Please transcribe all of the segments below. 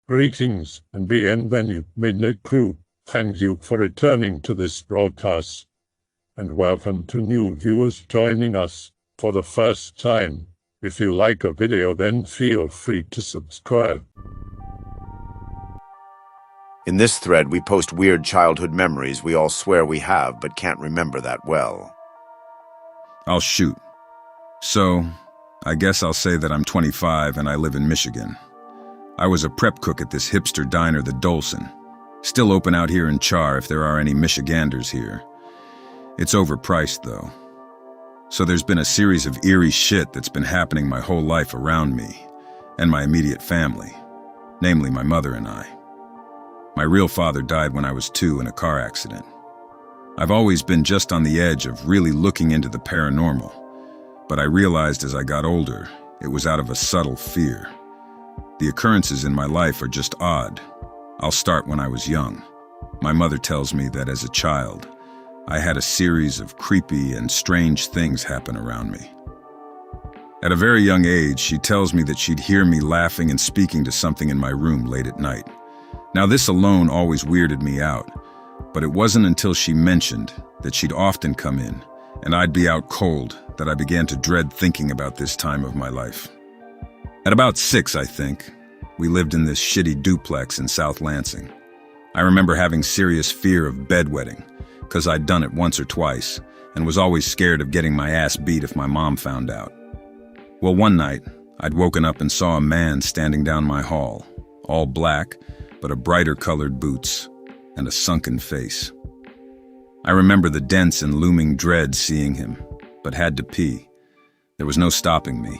Greetings and bienvenue, Midnight Crew. Thank you for returning to this broadcast. And welcome to new viewers joining us for the first time. If you like a video, then feel free to subscribe. In this thread, we post weird childhood memories we all swear we have but can't remember that well. I'll shoot. So, I guess I'll say that I'm 25 and I live in Michigan. I was a prep cook at this hipster diner, the Dolson. Still open out here in Char if there are any Michiganders here. It's overpriced, though. So there's been a series of eerie shit that's been happening my whole life around me and my immediate family, namely my mother and I. My real father died when I was 2 in a car accident. I've always been just on the edge of really looking into the paranormal, but I realized as I got older, it was out of a subtle fear. The occurrences in my life are just odd. I'll start when I was young. My mother tells me that as a child, I had a series of creepy and strange things happen around me. At a very young age, she tells me that she'd hear me laughing and speaking to something in my room late at night. Now, this alone always weirded me out, but it wasn't until she mentioned that she'd often come in and I'd be out cold that I began to dread thinking about this time of my life. At about 6, I think, we lived in this shitty duplex in South Lansing. I remember having serious fear of bedwetting, because I'd done it once or twice, and was always scared of getting my ass beat if my mom found out. Well, one night, I'd woken up and saw a man standing down my hall, all black, but a brighter colored boots, and a sunken face. I remember the dense and looming dread seeing him, but had to pee. There was no stopping me.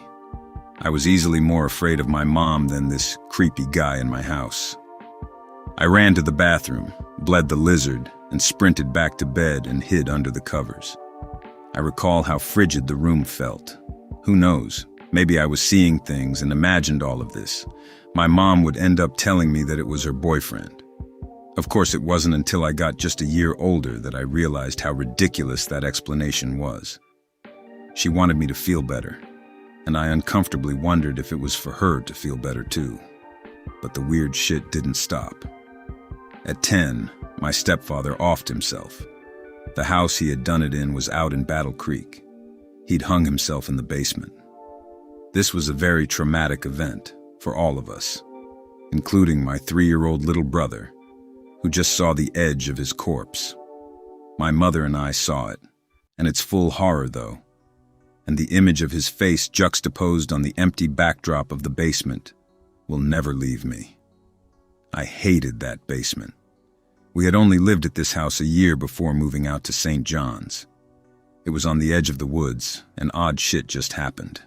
I was easily more afraid of my mom than this creepy guy in my house. I ran to the bathroom, bled the lizard, and sprinted back to bed and hid under the covers. I recall how frigid the room felt. Who knows, maybe I was seeing things and imagined all of this. My mom would end up telling me that it was her boyfriend. Of course, it wasn't until I got just a year older that I realized how ridiculous that explanation was. She wanted me to feel better, and I uncomfortably wondered if it was for her to feel better too. But the weird shit didn't stop. At 10, my stepfather offed himself. The house he had done it in was out in Battle Creek. He'd hung himself in the basement. This was a very traumatic event for all of us, including my 3-year-old little brother, who just saw the edge of his corpse. My mother and I saw it, and its full horror though, and the image of his face juxtaposed on the empty backdrop of the basement will never leave me. I hated that basement. We had only lived at this house a year before moving out to St. John's. It was on the edge of the woods, and odd shit just happened.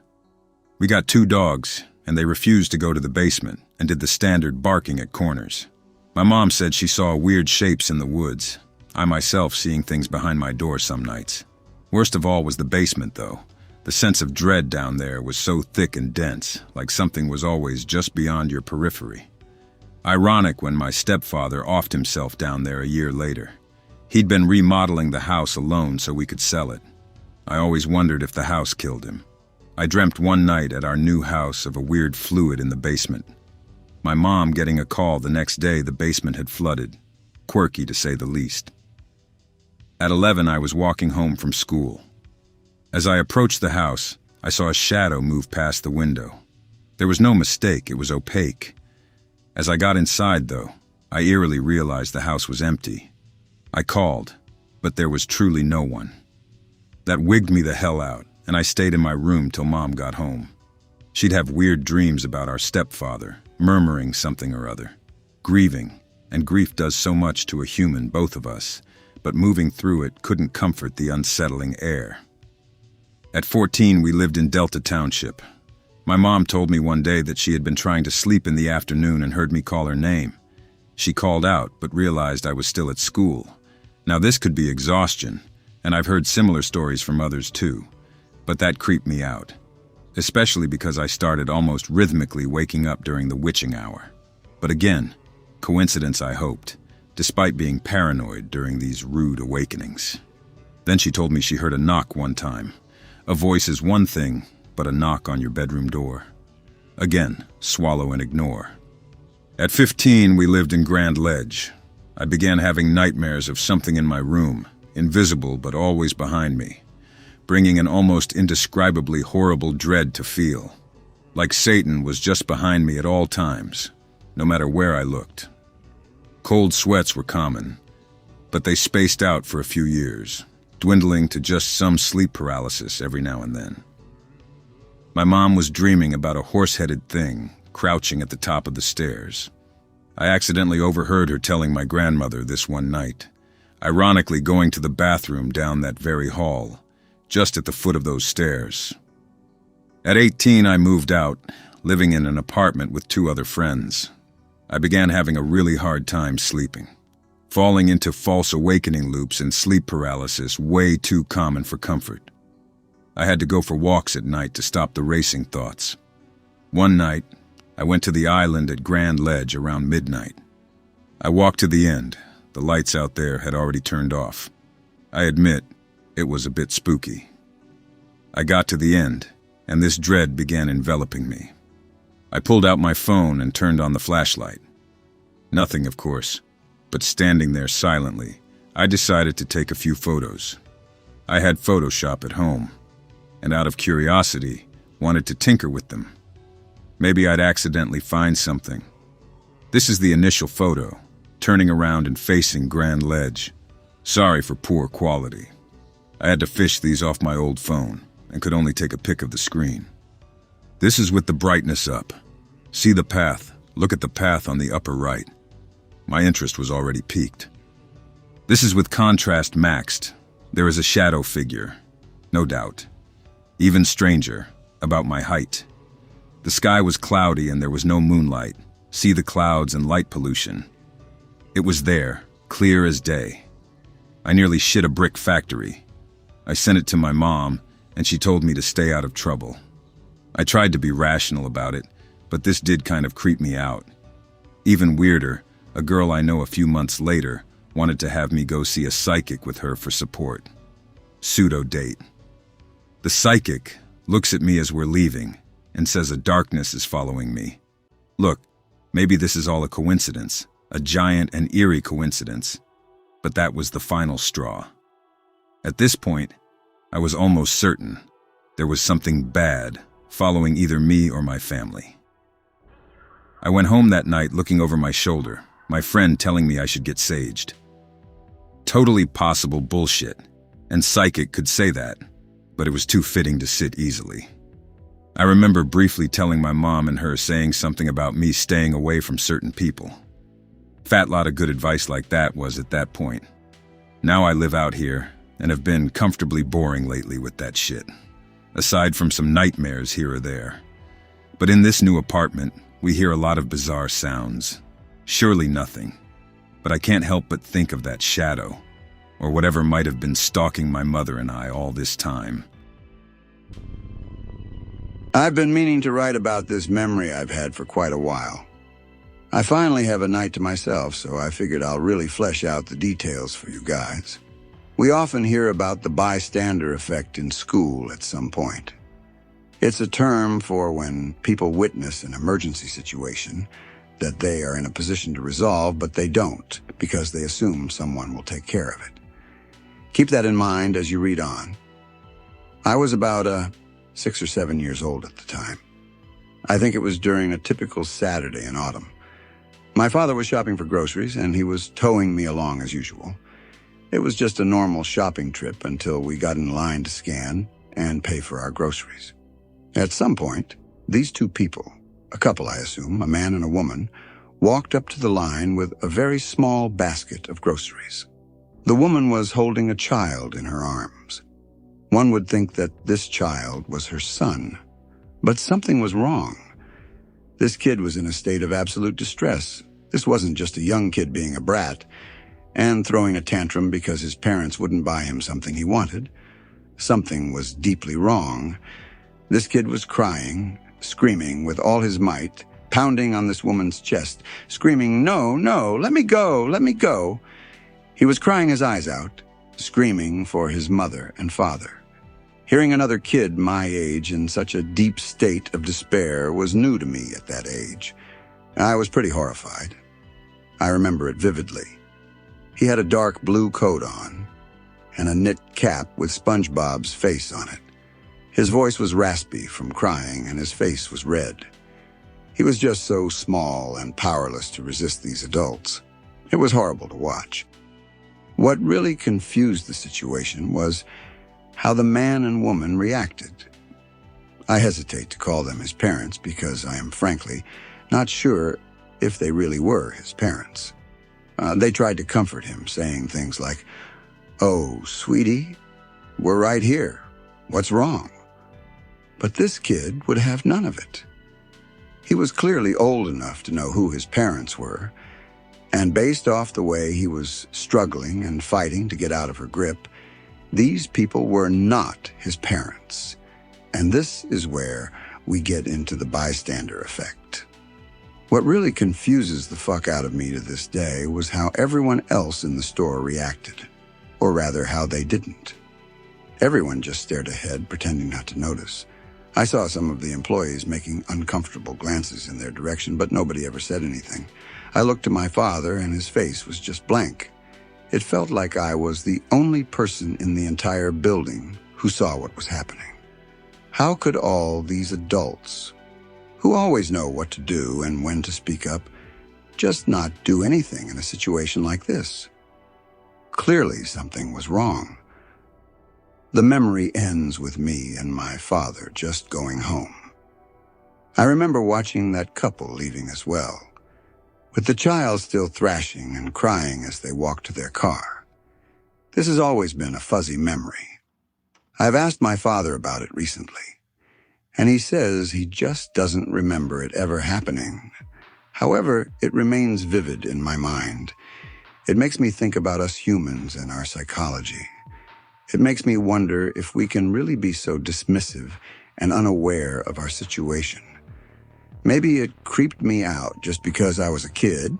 We got 2 dogs, and they refused to go to the basement and did the standard barking at corners. My mom said she saw weird shapes in the woods. I myself seeing things behind my door some nights. Worst of all was the basement though. The sense of dread down there was so thick and dense, like something was always just beyond your periphery. Ironic when my stepfather offed himself down there a year later. He'd been remodeling the house alone so we could sell it. I always wondered if the house killed him. I dreamt one night at our new house of a weird fluid in the basement. My mom getting a call the next day the basement had flooded. Quirky to say the least. At 11, I was walking home from school. As I approached the house, I saw a shadow move past the window. There was no mistake, it was opaque. As I got inside, though, I eerily realized the house was empty. I called, but there was truly no one. That wigged me the hell out, and I stayed in my room till Mom got home. She'd have weird dreams about our stepfather, murmuring something or other. Grieving, and grief does so much to a human, both of us, but moving through it couldn't comfort the unsettling air. At 14, we lived in Delta Township. My mom told me one day that she had been trying to sleep in the afternoon and heard me call her name. She called out, but realized I was still at school. Now this could be exhaustion, and I've heard similar stories from others too, but that creeped me out, especially because I started almost rhythmically waking up during the witching hour. But again, coincidence I hoped, despite being paranoid during these rude awakenings. Then she told me she heard a knock one time. A voice is one thing, but a knock on your bedroom door. Again, swallow and ignore. At 15, we lived in Grand Ledge. I began having nightmares of something in my room, invisible but always behind me, bringing an almost indescribably horrible dread to feel. Like Satan was just behind me at all times, no matter where I looked. Cold sweats were common, but they spaced out for a few years, dwindling to just some sleep paralysis every now and then. My mom was dreaming about a horse-headed thing crouching at the top of the stairs. I accidentally overheard her telling my grandmother this one night, ironically going to the bathroom down that very hall, just at the foot of those stairs. At 18, I moved out, living in an apartment with 2 other friends. I began having a really hard time sleeping, falling into false awakening loops and sleep paralysis way too common for comfort. I had to go for walks at night to stop the racing thoughts. One night, I went to the island at Grand Ledge around midnight. I walked to the end. The lights out there had already turned off. I admit, it was a bit spooky. I got to the end, and this dread began enveloping me. I pulled out my phone and turned on the flashlight. Nothing, of course, but standing there silently, I decided to take a few photos. I had Photoshop at home, and out of curiosity, wanted to tinker with them. Maybe I'd accidentally find something. This is the initial photo, turning around and facing Grand Ledge. Sorry for poor quality. I had to fish these off my old phone and could only take a pic of the screen. This is with the brightness up. See the path. Look at the path on the upper right. My interest was already piqued. This is with contrast maxed. There is a shadow figure, no doubt. Even stranger, about my height. The sky was cloudy and there was no moonlight. See the clouds and light pollution. It was there, clear as day. I nearly shit a brick factory. I sent it to my mom, and she told me to stay out of trouble. I tried to be rational about it, but this did kind of creep me out. Even weirder, a girl I know a few months later wanted to have me go see a psychic with her for support. Pseudo date. The psychic looks at me as we're leaving and says a darkness is following me. Look, maybe this is all a coincidence, a giant and eerie coincidence, but that was the final straw. At this point, I was almost certain there was something bad following either me or my family. I went home that night looking over my shoulder, my friend telling me I should get saged. Totally possible bullshit, and psychic could say that, but it was too fitting to sit easily. I remember briefly telling my mom and her saying something about me staying away from certain people. Fat lot of good advice like that was at that point. Now I live out here and have been comfortably boring lately with that shit, aside from some nightmares here or there. But in this new apartment, we hear a lot of bizarre sounds. Surely nothing, but I can't help but think of that shadow, or whatever might have been stalking my mother and I all this time. I've been meaning to write about this memory I've had for quite a while. I finally have a night to myself, so I figured I'll really flesh out the details for you guys. We often hear about the bystander effect in school at some point. It's a term for when people witness an emergency situation that they are in a position to resolve, but they don't because they assume someone will take care of it. Keep that in mind as you read on. I was about 6 or 7 years old at the time. I think it was during a typical Saturday in autumn. My father was shopping for groceries, and he was towing me along as usual. It was just a normal shopping trip until we got in line to scan and pay for our groceries. At some point, these 2 people, a couple I assume, a man and a woman, walked up to the line with a very small basket of groceries. The woman was holding a child in her arms. One would think that this child was her son, but something was wrong. This kid was in a state of absolute distress. This wasn't just a young kid being a brat and throwing a tantrum because his parents wouldn't buy him something he wanted. Something was deeply wrong. This kid was crying, screaming with all his might, pounding on this woman's chest, screaming, "No, no, let me go, let me go." He was crying his eyes out, screaming for his mother and father. Hearing another kid my age in such a deep state of despair was new to me at that age. I was pretty horrified. I remember it vividly. He had a dark blue coat on and a knit cap with SpongeBob's face on it. His voice was raspy from crying and his face was red. He was just so small and powerless to resist these adults. It was horrible to watch. What really confused the situation was how the man and woman reacted. I hesitate to call them his parents because I am frankly not sure if they really were his parents. They tried to comfort him, saying things like, "Oh, sweetie, we're right here. What's wrong?" But this kid would have none of it. He was clearly old enough to know who his parents were, and based off the way he was struggling and fighting to get out of her grip, these people were not his parents. And this is where we get into the bystander effect. What really confuses the fuck out of me to this day was how everyone else in the store reacted, or rather how they didn't. Everyone just stared ahead, pretending not to notice. I saw some of the employees making uncomfortable glances in their direction, but nobody ever said anything. I looked to my father, and his face was just blank. It felt like I was the only person in the entire building who saw what was happening. How could all these adults, who always know what to do and when to speak up, just not do anything in a situation like this? Clearly something was wrong. The memory ends with me and my father just going home. I remember watching that couple leaving as well, with the child still thrashing and crying as they walked to their car. This has always been a fuzzy memory. I've asked my father about it recently, and he says he just doesn't remember it ever happening. However, it remains vivid in my mind. It makes me think about us humans and our psychology. It makes me wonder if we can really be so dismissive and unaware of our situation. Maybe it creeped me out just because I was a kid,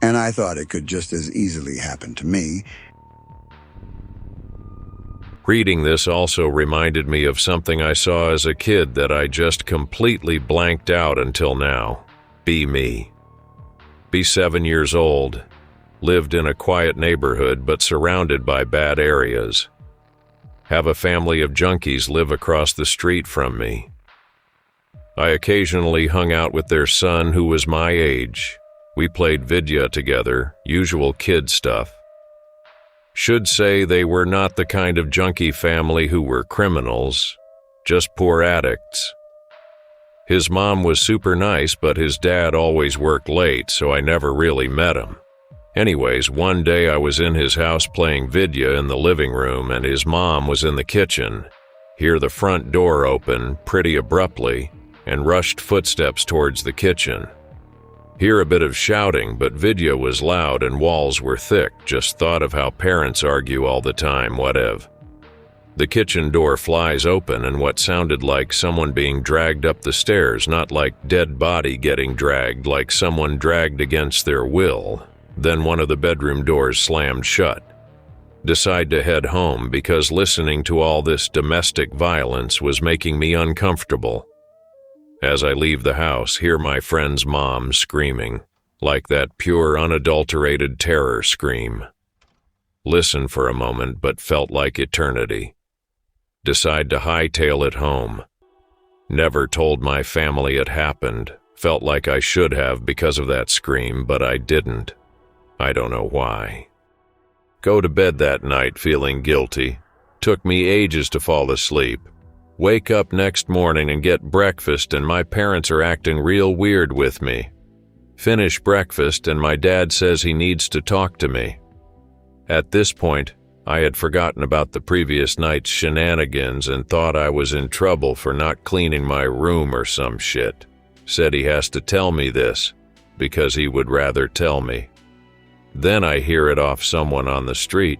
and I thought it could just as easily happen to me. Reading this also reminded me of something I saw as a kid that I just completely blanked out until now. Be me. Be 7 years old. Lived in a quiet neighborhood but surrounded by bad areas. Have a family of junkies live across the street from me. I occasionally hung out with their son who was my age. We played vidya together, usual kid stuff. Should say they were not the kind of junkie family who were criminals, just poor addicts. His mom was super nice, but his dad always worked late, so I never really met him. Anyways, one day I was in his house playing vidya in the living room and his mom was in the kitchen. Hear the front door open pretty abruptly and rushed footsteps towards the kitchen. Hear a bit of shouting, but vidya was loud and walls were thick. Just thought of how parents argue all the time, whatever. The kitchen door flies open and what sounded like someone being dragged up the stairs, not like dead body getting dragged, like someone dragged against their will. Then one of the bedroom doors slammed shut. Decide to head home because listening to all this domestic violence was making me uncomfortable. As I leave the house, hear my friend's mom screaming, like that pure, unadulterated terror scream. Listen for a moment, but felt like eternity. Decide to hightail it home. Never told my family it happened. Felt like I should have because of that scream, but I didn't. I don't know why. Go to bed that night feeling guilty. Took me ages to fall asleep. Wake up next morning and get breakfast and my parents are acting real weird with me. Finish breakfast and my dad says he needs to talk to me. At this point, I had forgotten about the previous night's shenanigans and thought I was in trouble for not cleaning my room or some shit. Said he has to tell me this, because he would rather tell me. Then I hear it off someone on the street.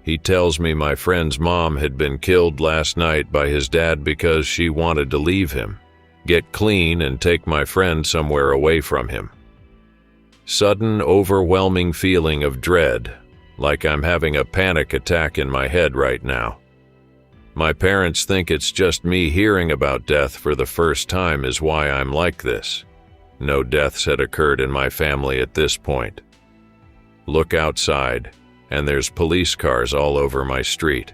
He tells me my friend's mom had been killed last night by his dad because she wanted to leave him, get clean and take my friend somewhere away from him. Sudden, overwhelming feeling of dread, like I'm having a panic attack in my head right now. My parents think it's just me hearing about death for the first time is why I'm like this. No deaths had occurred in my family at this point. Look outside, and there's police cars all over my street.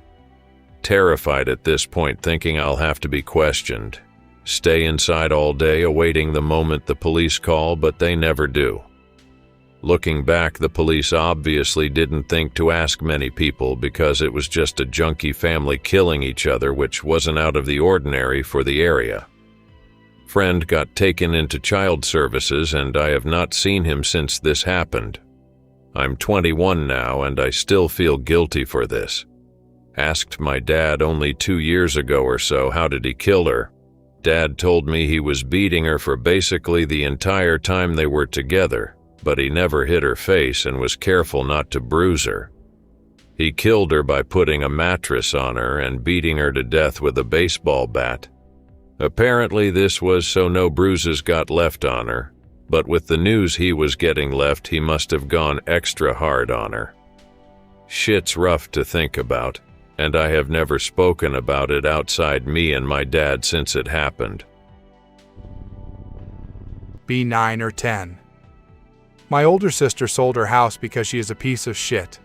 Terrified at this point, thinking I'll have to be questioned. Stay inside all day, awaiting the moment the police call, but they never do. Looking back, the police obviously didn't think to ask many people because it was just a junkie family killing each other, which wasn't out of the ordinary for the area. Friend got taken into child services, and I have not seen him since this happened. I'm 21 now, and I still feel guilty for this. Asked my dad only 2 years ago or so, how did he kill her? Dad told me he was beating her for basically the entire time they were together, but he never hit her face and was careful not to bruise her. He killed her by putting a mattress on her and beating her to death with a baseball bat. Apparently this was so no bruises got left on her, but with the news he was getting left, he must have gone extra hard on her. Shit's rough to think about, and I have never spoken about it outside me and my dad since it happened. Be 9 or 10. My older sister sold her house because she is a piece of shit.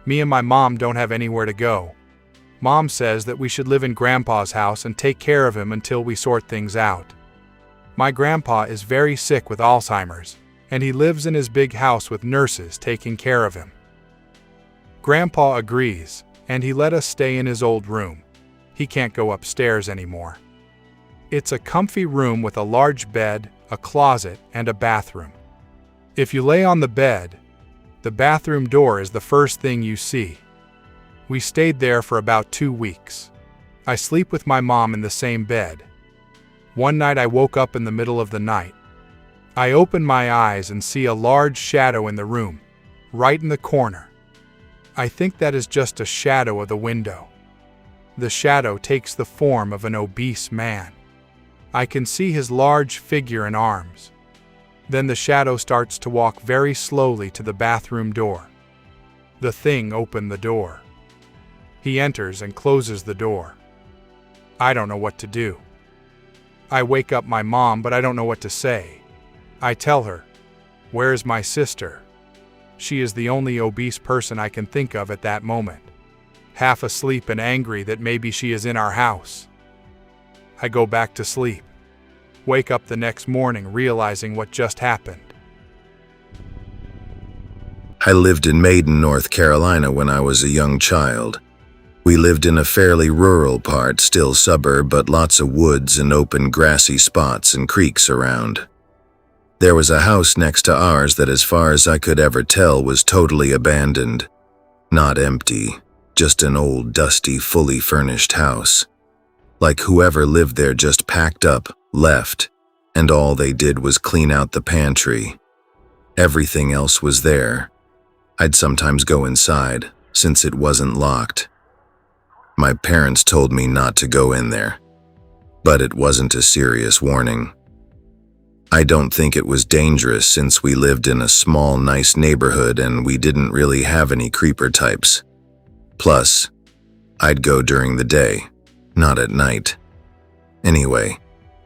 Me and my mom don't have anywhere to go. Mom says that we should live in Grandpa's house and take care of him until we sort things out. My grandpa is very sick with Alzheimer's, and he lives in his big house with nurses taking care of him. Grandpa agrees, and he let us stay in his old room. He can't go upstairs anymore. It's a comfy room with a large bed, a closet, and a bathroom. If you lay on the bed, the bathroom door is the first thing you see. We stayed there for about 2 weeks. I sleep with my mom in the same bed. One night I woke up in the middle of the night. I open my eyes and see a large shadow in the room, right in the corner. I think that is just a shadow of the window. The shadow takes the form of an obese man. I can see his large figure and arms. Then the shadow starts to walk very slowly to the bathroom door. The thing opened the door. He enters and closes the door. I don't know what to do. I wake up my mom, but I don't know what to say. I tell her, "Where is my sister?" She is the only obese person I can think of at that moment, half asleep and angry that maybe she is in our house. I go back to sleep. Wake up the next morning realizing what just happened. I lived in Maiden, North Carolina when I was a young child. We lived in a fairly rural part, still suburb, but lots of woods and open grassy spots and creeks around. There was a house next to ours that, as far as I could ever tell, was totally abandoned. Not empty, just an old, dusty, fully furnished house. Like whoever lived there just packed up, left, and all they did was clean out the pantry. Everything else was there. I'd sometimes go inside, since it wasn't locked. My parents told me not to go in there, but it wasn't a serious warning. I don't think it was dangerous since we lived in a small, nice neighborhood and we didn't really have any creeper types. Plus, I'd go during the day, not at night. Anyway,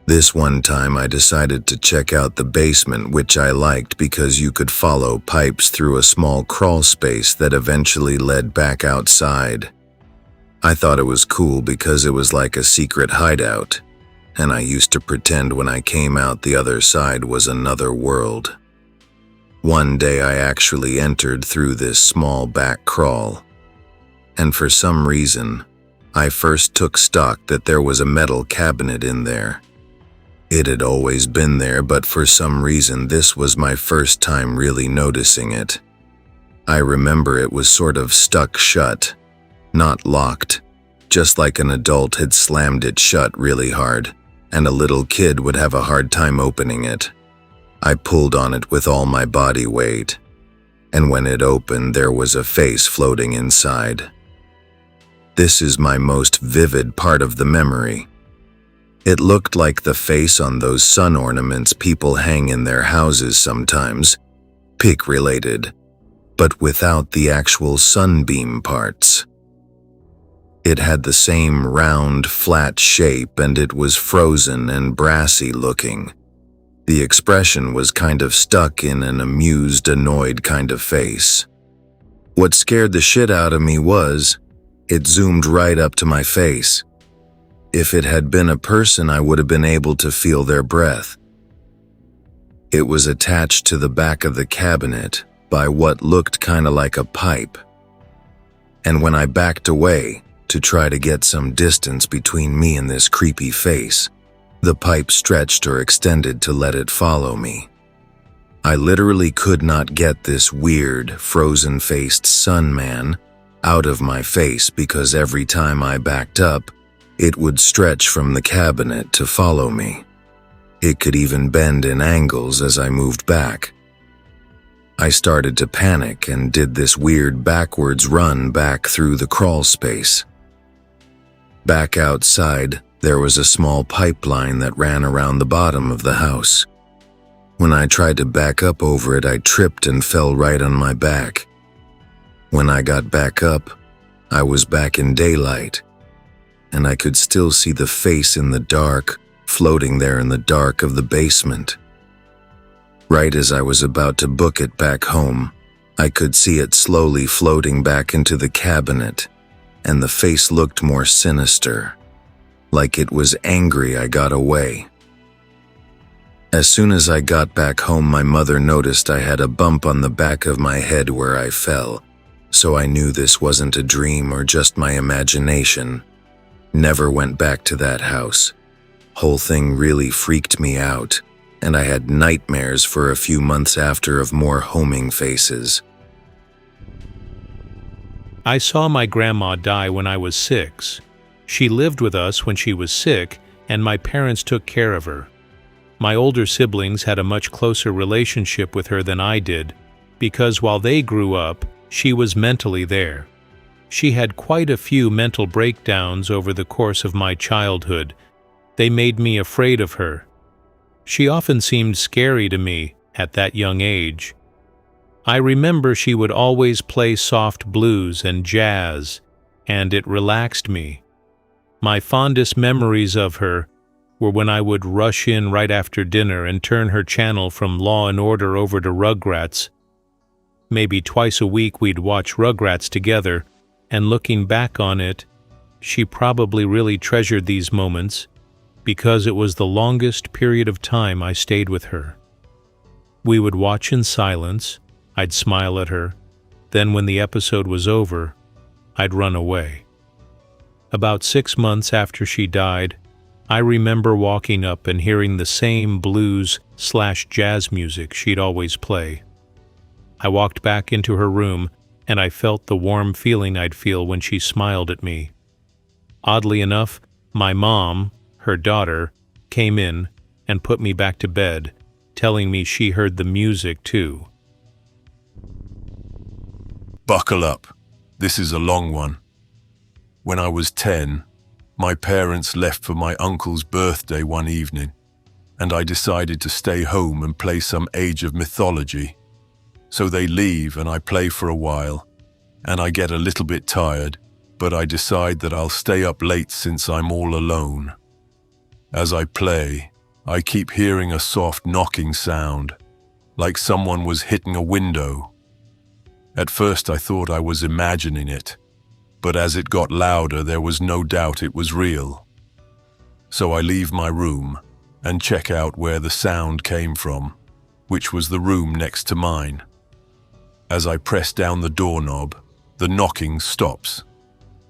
this one time I decided to check out the basement, which I liked because you could follow pipes through a small crawl space that eventually led back outside. I thought it was cool because it was like a secret hideout, and I used to pretend when I came out the other side was another world. One day I actually entered through this small back crawl, and for some reason, I first took stock that there was a metal cabinet in there. It had always been there, but for some reason this was my first time really noticing it. I remember it was sort of stuck shut, not locked, just like an adult had slammed it shut really hard, and a little kid would have a hard time opening it. I pulled on it with all my body weight, and when it opened, there was a face floating inside. This is my most vivid part of the memory. It looked like the face on those sun ornaments people hang in their houses sometimes, pig-related, but without the actual sunbeam parts. It had the same round, flat shape, and it was frozen and brassy looking. The expression was kind of stuck in an amused, annoyed kind of face. What scared the shit out of me was, it zoomed right up to my face. If it had been a person, I would have been able to feel their breath. It was attached to the back of the cabinet by what looked kind of like a pipe. And when I backed away to try to get some distance between me and this creepy face, the pipe stretched or extended to let it follow me. I literally could not get this weird, frozen-faced sun man out of my face because every time I backed up, it would stretch from the cabinet to follow me. It could even bend in angles as I moved back. I started to panic and did this weird backwards run back through the crawl space. Back outside, there was a small pipeline that ran around the bottom of the house. When I tried to back up over it, I tripped and fell right on my back. When I got back up, I was back in daylight, and I could still see the face in the dark, floating there in the dark of the basement. Right as I was about to book it back home, I could see it slowly floating back into the cabinet, and the face looked more sinister, like it was angry I got away. As soon as I got back home, my mother noticed I had a bump on the back of my head where I fell, so I knew this wasn't a dream or just my imagination. Never went back to that house. Whole thing really freaked me out, and I had nightmares for a few months after of more homing faces. I saw my grandma die when I was 6. She lived with us when she was sick, and my parents took care of her. My older siblings had a much closer relationship with her than I did, because while they grew up, she was mentally there. She had quite a few mental breakdowns over the course of my childhood. They made me afraid of her. She often seemed scary to me at that young age. I remember she would always play soft blues and jazz, and it relaxed me. My fondest memories of her were when I would rush in right after dinner and turn her channel from Law and Order over to Rugrats. Maybe twice a week we'd watch Rugrats together, and looking back on it, she probably really treasured these moments because it was the longest period of time I stayed with her. We would watch in silence, I'd smile at her, then when the episode was over, I'd run away. About 6 months after she died, I remember walking up and hearing the same blues/jazz music she'd always play. I walked back into her room, and I felt the warm feeling I'd feel when she smiled at me. Oddly enough, my mom, her daughter, came in and put me back to bed, telling me she heard the music too. Buckle up. This is a long one. When I was 10, my parents left for my uncle's birthday one evening, and I decided to stay home and play some Age of Mythology. So they leave and I play for a while, and I get a little bit tired, but I decide that I'll stay up late since I'm all alone. As I play, I keep hearing a soft knocking sound, like someone was hitting a window. At first I thought I was imagining it, but as it got louder there was no doubt it was real. So I leave my room and check out where the sound came from, which was the room next to mine. As I press down the doorknob, the knocking stops.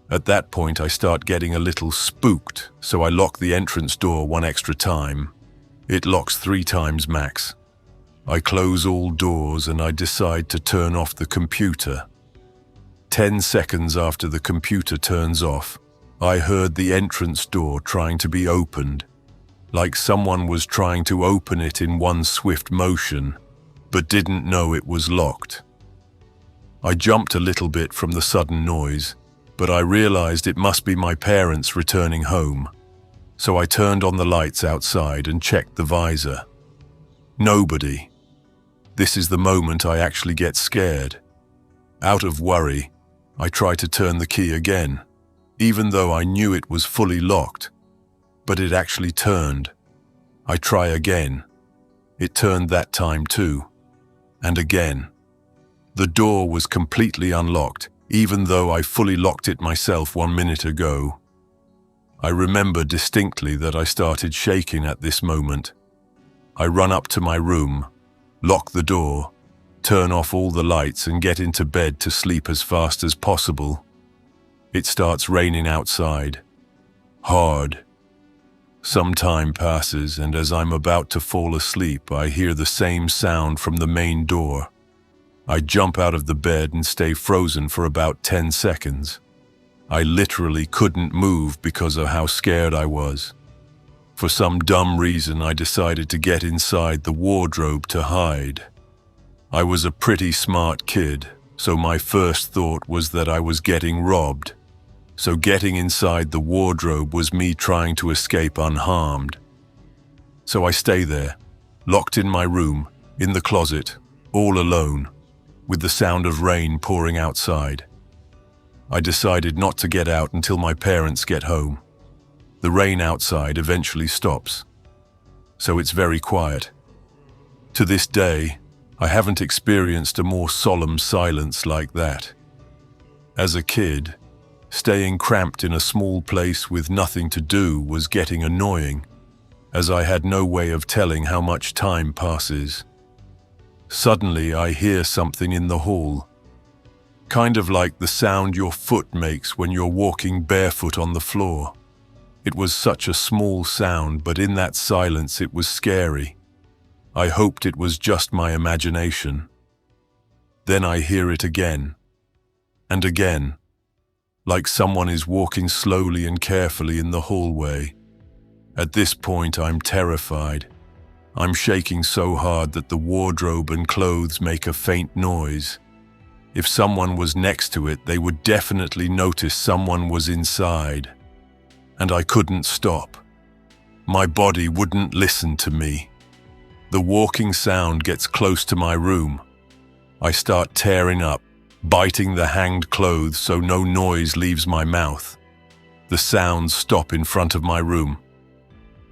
At that point I start getting a little spooked, so I lock the entrance door one extra time. It locks 3 times max. I close all doors and I decide to turn off the computer. 10 seconds after the computer turns off, I heard the entrance door trying to be opened, like someone was trying to open it in one swift motion, but didn't know it was locked. I jumped a little bit from the sudden noise, but I realized it must be my parents returning home, so I turned on the lights outside and checked the visor. Nobody. This is the moment I actually get scared. Out of worry, I try to turn the key again, even though I knew it was fully locked, but it actually turned. I try again. It turned that time too. And again. The door was completely unlocked, even though I fully locked it myself 1 minute ago. I remember distinctly that I started shaking at this moment. I run up to my room, lock the door, turn off all the lights and get into bed to sleep as fast as possible. It starts raining outside. Hard. Some time passes, and as I'm about to fall asleep, I hear the same sound from the main door. I jump out of the bed and stay frozen for about 10 seconds. I literally couldn't move because of how scared I was. For some dumb reason, I decided to get inside the wardrobe to hide. I was a pretty smart kid, so my first thought was that I was getting robbed. So getting inside the wardrobe was me trying to escape unharmed. So I stay there, locked in my room, in the closet, all alone, with the sound of rain pouring outside. I decided not to get out until my parents get home. The rain outside eventually stops, so it's very quiet. To this day, I haven't experienced a more solemn silence like that. As a kid, staying cramped in a small place with nothing to do was getting annoying, as I had no way of telling how much time passes. Suddenly, I hear something in the hall. Kind of like the sound your foot makes when you're walking barefoot on the floor. It was such a small sound, but in that silence it was scary. I hoped it was just my imagination. Then I hear it again, and again, like someone is walking slowly and carefully in the hallway. At this point, I'm terrified. I'm shaking so hard that the wardrobe and clothes make a faint noise. If someone was next to it, they would definitely notice someone was inside. And I couldn't stop. My body wouldn't listen to me. The walking sound gets close to my room. I start tearing up, biting the hanged clothes so no noise leaves my mouth. The sounds stop in front of my room.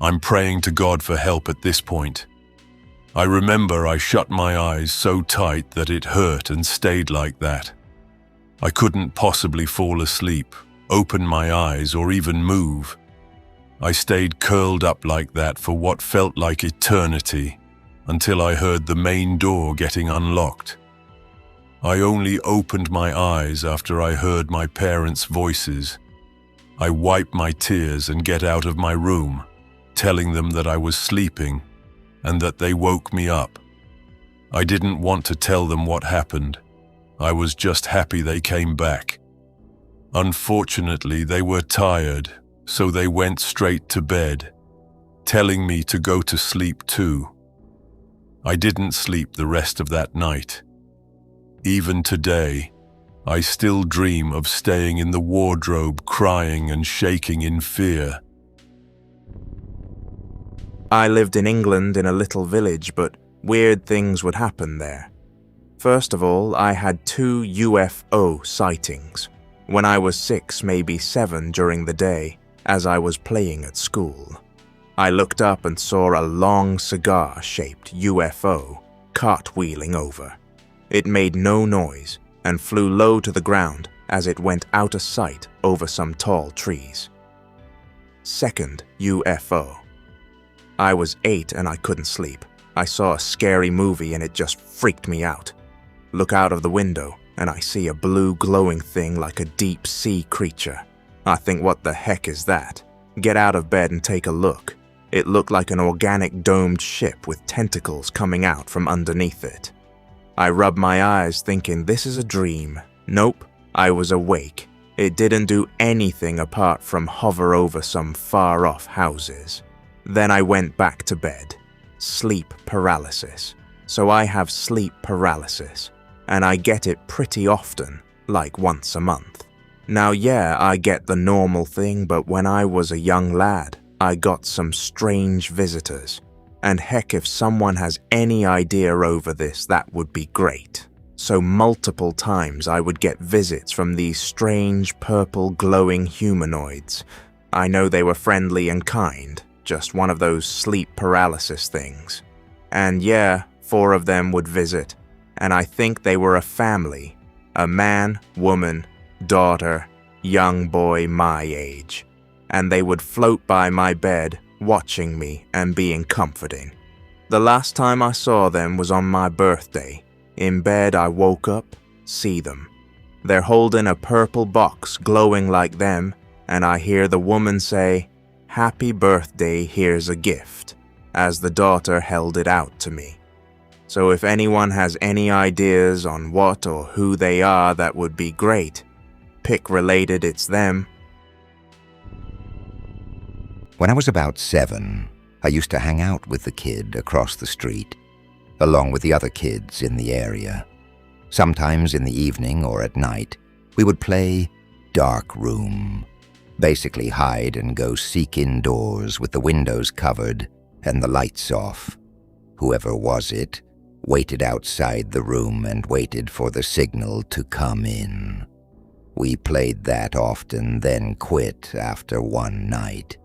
I'm praying to God for help at this point. I remember I shut my eyes so tight that it hurt and stayed like that. I couldn't possibly fall asleep, open my eyes, or even move. I stayed curled up like that for what felt like eternity, until I heard the main door getting unlocked. I only opened my eyes after I heard my parents' voices. I wipe my tears and get out of my room, telling them that I was sleeping and that they woke me up. I didn't want to tell them what happened. I was just happy they came back. Unfortunately, they were tired, so they went straight to bed, telling me to go to sleep too. I didn't sleep the rest of that night. Even today, I still dream of staying in the wardrobe, crying and shaking in fear. I lived in England in a little village, but weird things would happen there. First of all, I had 2 UFO sightings. When I was 6, maybe 7 during the day, as I was playing at school. I looked up and saw a long cigar-shaped UFO cartwheeling over. It made no noise and flew low to the ground as it went out of sight over some tall trees. Second UFO. I was 8 and I couldn't sleep. I saw a scary movie and it just freaked me out. Look out of the window and I see a blue glowing thing like a deep sea creature. I think, what the heck is that? Get out of bed and take a look. It looked like an organic domed ship with tentacles coming out from underneath it. I rubbed my eyes thinking, this is a dream. Nope, I was awake. It didn't do anything apart from hover over some far off houses. Then I went back to bed. Sleep paralysis. So I have sleep paralysis, and I get it pretty often, like once a month. Now yeah, I get the normal thing, but when I was a young lad, I got some strange visitors. And heck, if someone has any idea over this, that would be great. So multiple times I would get visits from these strange purple glowing humanoids. I know they were friendly and kind, just one of those sleep paralysis things. And yeah, 4 of them would visit, and I think they were a family, a man, woman, daughter, young boy my age, and they would float by my bed, watching me and being comforting. The last time I saw them was on my birthday. In bed I woke up, see them. They're holding a purple box glowing like them, and I hear the woman say, "Happy birthday, here's a gift," as the daughter held it out to me. So if anyone has any ideas on what or who they are, that would be great. Pick related, it's them. When I was about 7, I used to hang out with the kid across the street, along with the other kids in the area. Sometimes in the evening or at night, we would play dark room, basically hide and go seek indoors with the windows covered and the lights off. Whoever was it waited outside the room and waited for the signal to come in. We played that often, then quit after one night.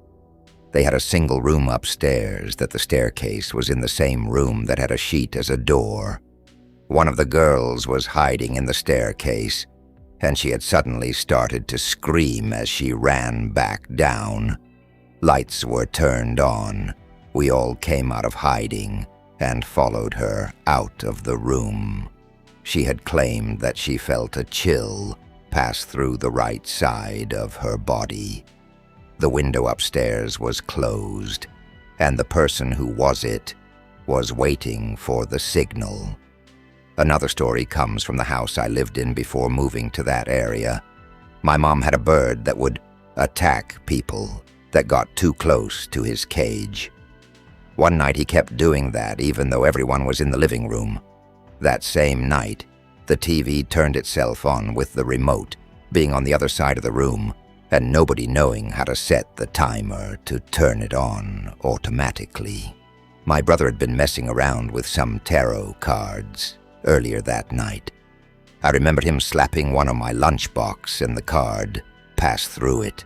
They had a single room upstairs that the staircase was in the same room that had a sheet as a door. One of the girls was hiding in the staircase, and she had suddenly started to scream as she ran back down. Lights were turned on. We all came out of hiding and followed her out of the room. She had claimed that she felt a chill pass through the right side of her body. The window upstairs was closed, and the person who was it was waiting for the signal. Another story comes from the house I lived in before moving to that area. My mom had a bird that would attack people that got too close to his cage. One night he kept doing that even though everyone was in the living room. That same night, the TV turned itself on with the remote being on the other side of the room, and nobody knowing how to set the timer to turn it on automatically. My brother had been messing around with some tarot cards earlier that night. I remembered him slapping one on my lunchbox and the card passed through it,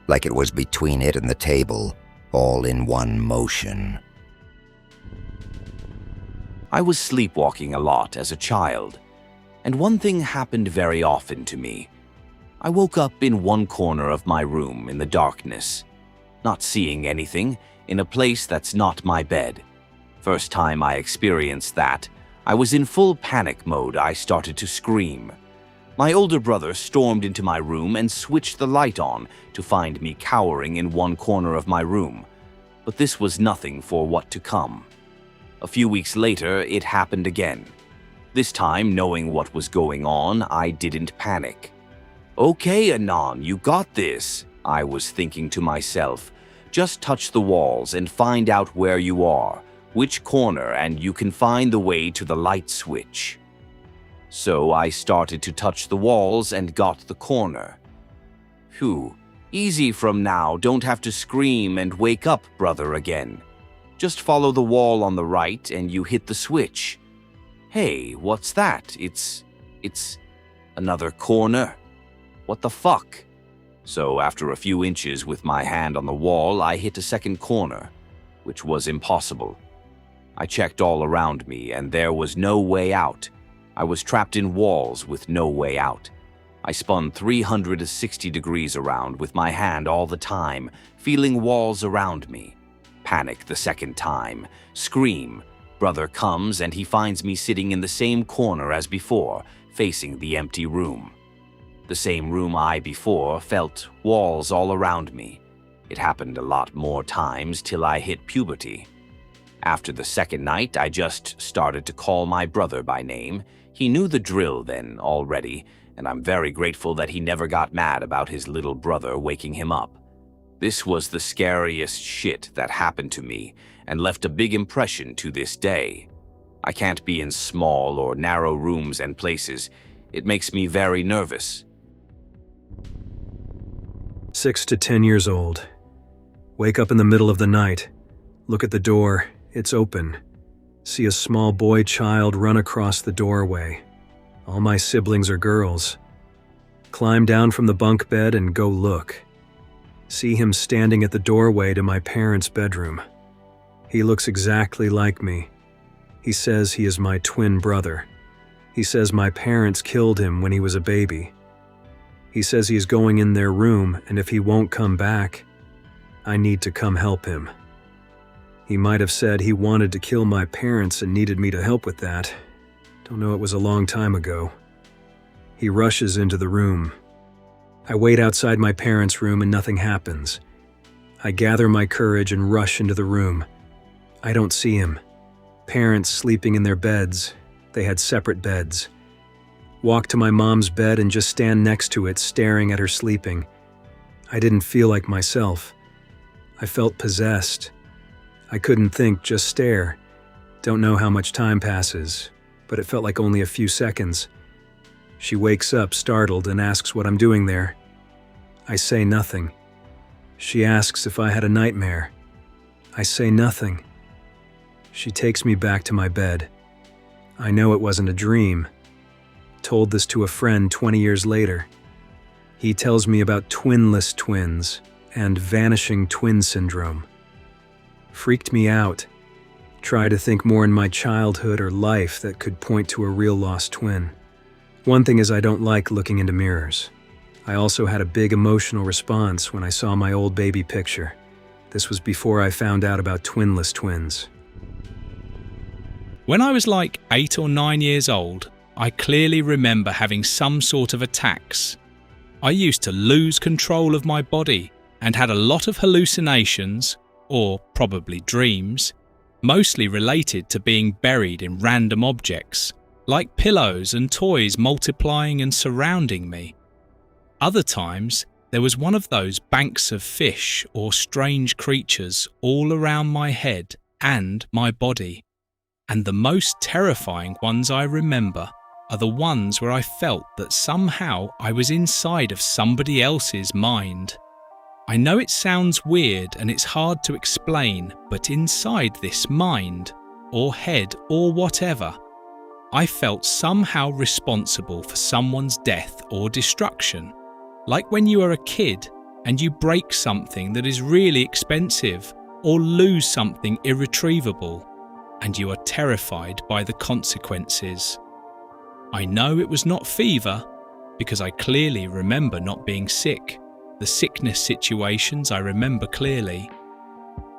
like it was between it and the table, all in one motion. I was sleepwalking a lot as a child, and one thing happened very often to me. I woke up in one corner of my room in the darkness, not seeing anything, in a place that's not my bed. First time I experienced that, I was in full panic mode. I started to scream. My older brother stormed into my room and switched the light on to find me cowering in one corner of my room. But this was nothing for what to come. A few weeks later, it happened again. This time, knowing what was going on, I didn't panic. "Okay, Anon, you got this," I was thinking to myself. "Just touch the walls and find out where you are, which corner, and you can find the way to the light switch." So I started to touch the walls and got the corner. Phew, easy from now, don't have to scream and wake up, brother, again. Just follow the wall on the right and you hit the switch. Hey, what's that? It's another corner. What the fuck? So after a few inches with my hand on the wall, I hit a second corner, which was impossible. I checked all around me and there was no way out. I was trapped in walls with no way out. I spun 360 degrees around with my hand all the time, feeling walls around me. Panic the second time. Scream. Brother comes and he finds me sitting in the same corner as before, facing the empty room. The same room I before felt walls all around me. It happened a lot more times till I hit puberty. After the second night, I just started to call my brother by name. He knew the drill then already, and I'm very grateful that he never got mad about his little brother waking him up. This was the scariest shit that happened to me and left a big impression to this day. I can't be in small or narrow rooms and places. It makes me very nervous. 6 to 10 years old. Wake up in the middle of the night. Look at the door. It's open. See a small boy child run across the doorway. All my siblings are girls. Climb down from the bunk bed and go look. See him standing at the doorway to my parents' bedroom. He looks exactly like me, He says he is my twin brother. He says my parents killed him when he was a baby. He says he is going in their room, and if he won't come back, I need to come help him. He might have said he wanted to kill my parents and needed me to help with that. Don't know, it was a long time ago. He rushes into the room. I wait outside my parents' room and nothing happens. I gather my courage and rush into the room. I don't see him. Parents sleeping in their beds. They had separate beds. Walk to my mom's bed and just stand next to it, staring at her sleeping. I didn't feel like myself. I felt possessed. I couldn't think, just stare. Don't know how much time passes, but it felt like only a few seconds. She wakes up, startled, and asks what I'm doing there. I say nothing. She asks if I had a nightmare. I say nothing. She takes me back to my bed. I know it wasn't a dream. Told this to a friend 20 years later. He tells me about twinless twins and vanishing twin syndrome. Freaked me out. Try to think more in my childhood or life that could point to a real lost twin. One thing is I don't like looking into mirrors. I also had a big emotional response when I saw my old baby picture. This was before I found out about twinless twins. When I was like 8 or 9 years old, I clearly remember having some sort of attacks. I used to lose control of my body and had a lot of hallucinations, or probably dreams, mostly related to being buried in random objects, like pillows and toys multiplying and surrounding me. Other times, there was one of those banks of fish or strange creatures all around my head and my body. And the most terrifying ones I remember are the ones where I felt that somehow I was inside of somebody else's mind. I know it sounds weird and it's hard to explain, but inside this mind, or head, or whatever, I felt somehow responsible for someone's death or destruction. Like when you are a kid and you break something that is really expensive or lose something irretrievable, and you are terrified by the consequences. I know it was not fever, because I clearly remember not being sick. The sickness situations I remember clearly.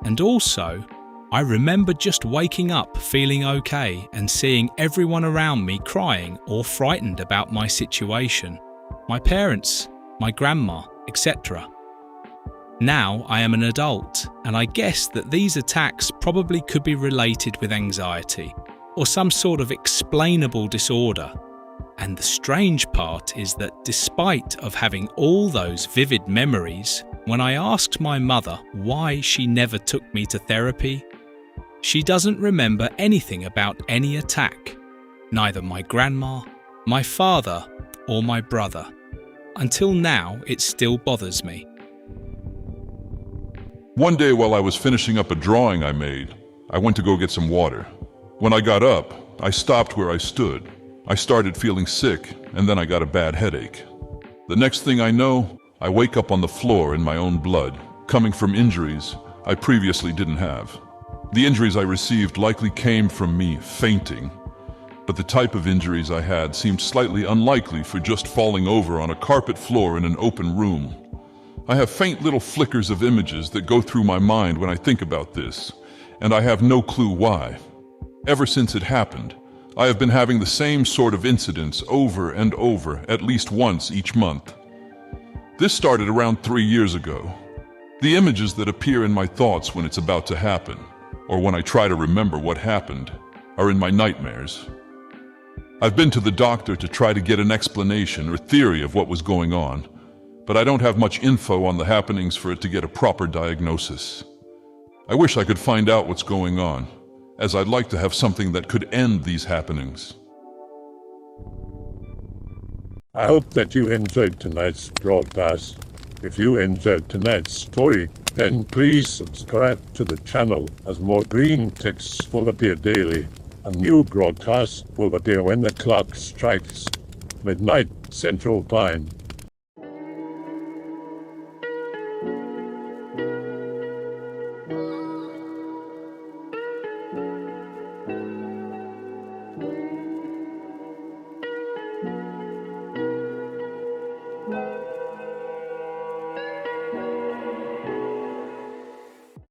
And also, I remember just waking up feeling okay and seeing everyone around me crying or frightened about my situation. My parents, my grandma, etc. Now I am an adult, and I guess that these attacks probably could be related with anxiety or some sort of explainable disorder. And the strange part is that despite of having all those vivid memories, when I asked my mother why she never took me to therapy, she doesn't remember anything about any attack, neither my grandma, my father, or my brother. Until now, it still bothers me. One day while I was finishing up a drawing I made, I went to go get some water. When I got up, I stopped where I stood. I started feeling sick, and then I got a bad headache. The next thing I know, I wake up on the floor in my own blood, coming from injuries I previously didn't have. The injuries I received likely came from me fainting, but the type of injuries I had seemed slightly unlikely for just falling over on a carpet floor in an open room. I have faint little flickers of images that go through my mind when I think about this, and I have no clue why. Ever since it happened, I have been having the same sort of incidents over and over, at least once each month. This started around 3 years ago. The images that appear in my thoughts when it's about to happen, or when I try to remember what happened, are in my nightmares. I've been to the doctor to try to get an explanation or theory of what was going on, but I don't have much info on the happenings for it to get a proper diagnosis. I wish I could find out what's going on, as I'd like to have something that could end these happenings. I hope that you enjoyed tonight's broadcast. If you enjoyed tonight's story, then please subscribe to the channel, as more Greentext will appear daily. A new broadcast will appear when the clock strikes midnight Central Time.